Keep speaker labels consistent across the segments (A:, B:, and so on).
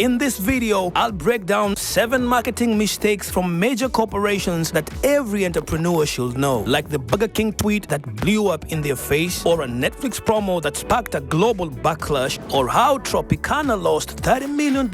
A: In this video, I'll break down 7 marketing mistakes from major corporations that every entrepreneur should know, like the Burger King tweet that blew up in their face, or a Netflix promo that sparked a global backlash, or how Tropicana lost $30 million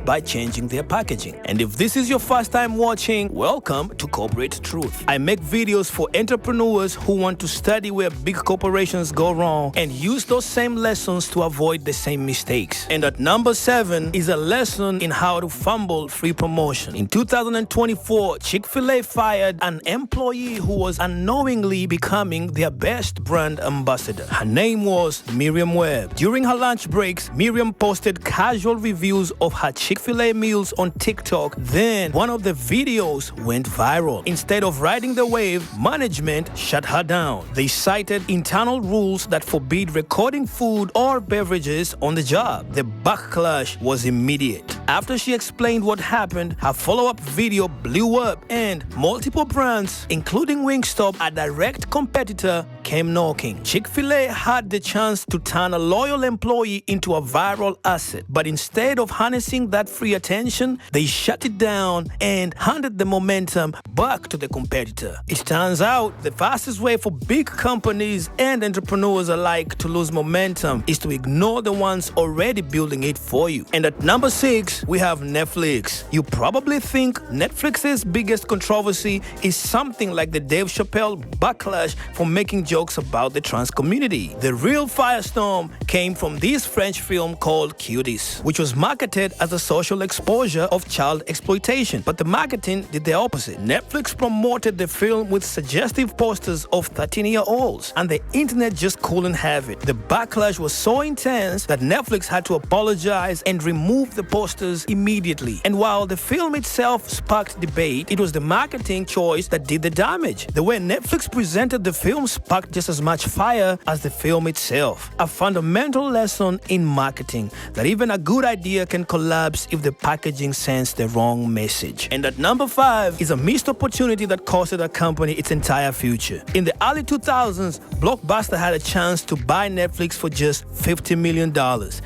A: by changing their packaging. And if this is your first time watching, welcome to Corporate Truth. I make videos for entrepreneurs who want to study where big corporations go wrong and use those same lessons to avoid the same mistakes. And at number 7 is a lesson in how to fumble free promotion. In 2024, Chick-fil-A fired an employee who was unknowingly becoming their best brand ambassador. Her name was Miriam Webb. During her lunch breaks, Miriam posted casual reviews of her Chick-fil-A meals on TikTok. Then one of the videos went viral. Instead of riding the wave, management shut her down. They cited internal rules that forbid recording food or beverages on the job. The backlash was immediate. After she explained what happened, her follow-up video blew up and multiple brands, including Wingstop, a direct competitor, came knocking. Chick-fil-A had the chance to turn a loyal employee into a viral asset, but instead of harnessing that free attention, they shut it down and handed the momentum back to the competitor. It turns out the fastest way for big companies and entrepreneurs alike to lose momentum is to ignore the ones already building it for you. And at number 6, we have Netflix. You probably think Netflix's biggest controversy is something like the Dave Chappelle backlash for making jokes about the trans community. The real firestorm came from this French film called Cuties, which was marketed as a social exposure of child exploitation. But the marketing did the opposite. Netflix promoted the film with suggestive posters of 13-year-olds, and the internet just couldn't have it. The backlash was so intense that Netflix had to apologize and remove the posters immediately. And while the film itself sparked debate, it was the marketing choice that did the damage. The way Netflix presented the film sparked just as much fire as the film itself. A fundamental lesson in marketing, that even a good idea can collapse if the packaging sends the wrong message. And at number 5 is a missed opportunity that costed a company its entire future. In the early 2000s, Blockbuster had a chance to buy Netflix for just $50 million.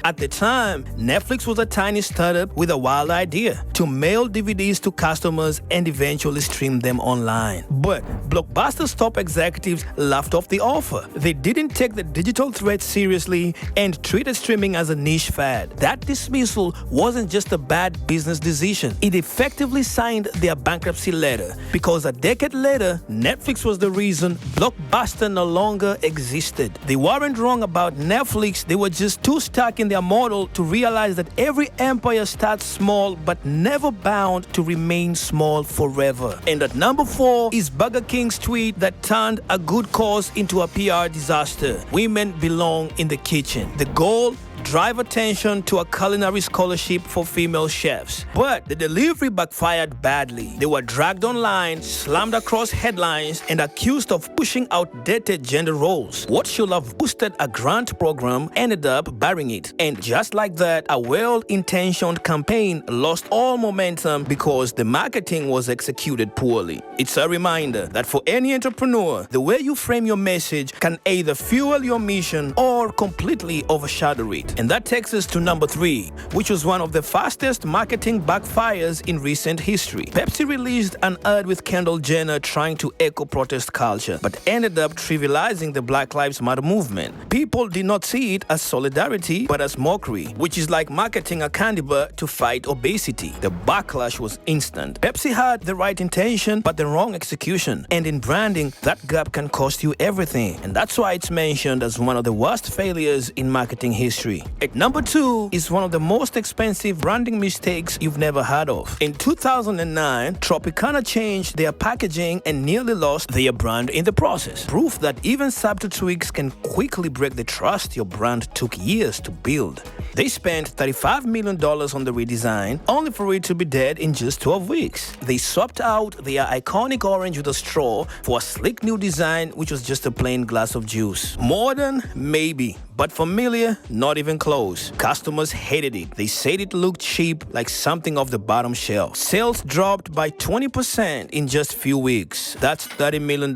A: At the time, Netflix was a tiny startup with a wild idea: to mail DVDs to customers and eventually stream them online. But Blockbuster's top executives laughed off the offer. They didn't take the digital threat seriously and treated streaming as a niche fad. That dismissal wasn't just a bad business decision. It effectively signed their bankruptcy letter, because a decade later, Netflix was the reason Blockbuster no longer existed. They weren't wrong about Netflix, they were just too stuck in their model to realize that every empire starts small but never bound to remain small forever. And at number 4 is Burger King's tweet that turned a good cause into a PR disaster. Women belong in the kitchen. The goal: drive attention to a culinary scholarship for female chefs. But the delivery backfired badly. They were dragged online, slammed across headlines, and accused of pushing outdated gender roles. What should have boosted a grant program ended up burying it. And just like that, a well-intentioned campaign lost all momentum because the marketing was executed poorly. It's a reminder that for any entrepreneur, the way you frame your message can either fuel your mission or completely overshadow it. And that takes us to number 3, which was one of the fastest marketing backfires in recent history. Pepsi released an ad with Kendall Jenner trying to echo protest culture, but ended up trivializing the Black Lives Matter movement. People did not see it as solidarity, but as mockery, which is like marketing a candy bar to fight obesity. The backlash was instant. Pepsi had the right intention, but the wrong execution. And in branding, that gap can cost you everything. And that's why it's mentioned as one of the worst failures in marketing history. At number 2 is one of the most expensive branding mistakes you've never heard of. In 2009, Tropicana changed their packaging and nearly lost their brand in the process. Proof that even subtle tweaks can quickly break the trust your brand took years to build. They spent $35 million on the redesign, only for it to be dead in just 12 weeks. They swapped out their iconic orange with a straw for a slick new design, which was just a plain glass of juice. Modern? Maybe. But familiar? Not even close. Customers hated it. They said it looked cheap, like something off the bottom shelf. Sales dropped by 20% in just few weeks. That's $30 million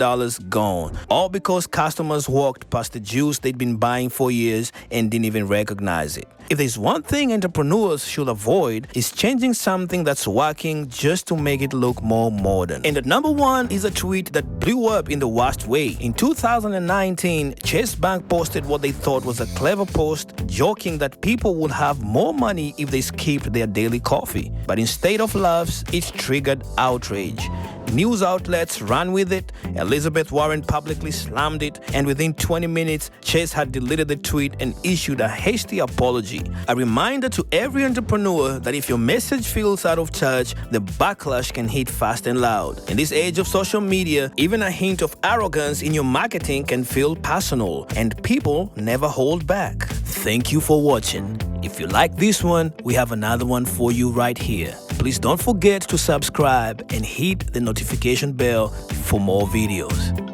A: gone. All because customers walked past the juice they'd been buying for years and didn't even recognize it. If there's one thing entrepreneurs should avoid, is changing something that's working just to make it look more modern. And the number one is a tweet that blew up in the worst way. In 2019, Chase Bank posted what they thought was a clever post, joking that people would have more money if they skipped their daily coffee. But instead of laughs, it triggered outrage. News outlets ran with it, Elizabeth Warren publicly slammed it, and within 20 minutes, Chase had deleted the tweet and issued a hasty apology. A reminder to every entrepreneur that if your message feels out of touch, the backlash can hit fast and loud. In this age of social media, even a hint of arrogance in your marketing can feel personal, and people never hold back. Thank you for watching. If you like this one, we have another one for you right here. Please don't forget to subscribe and hit the notification bell for more videos.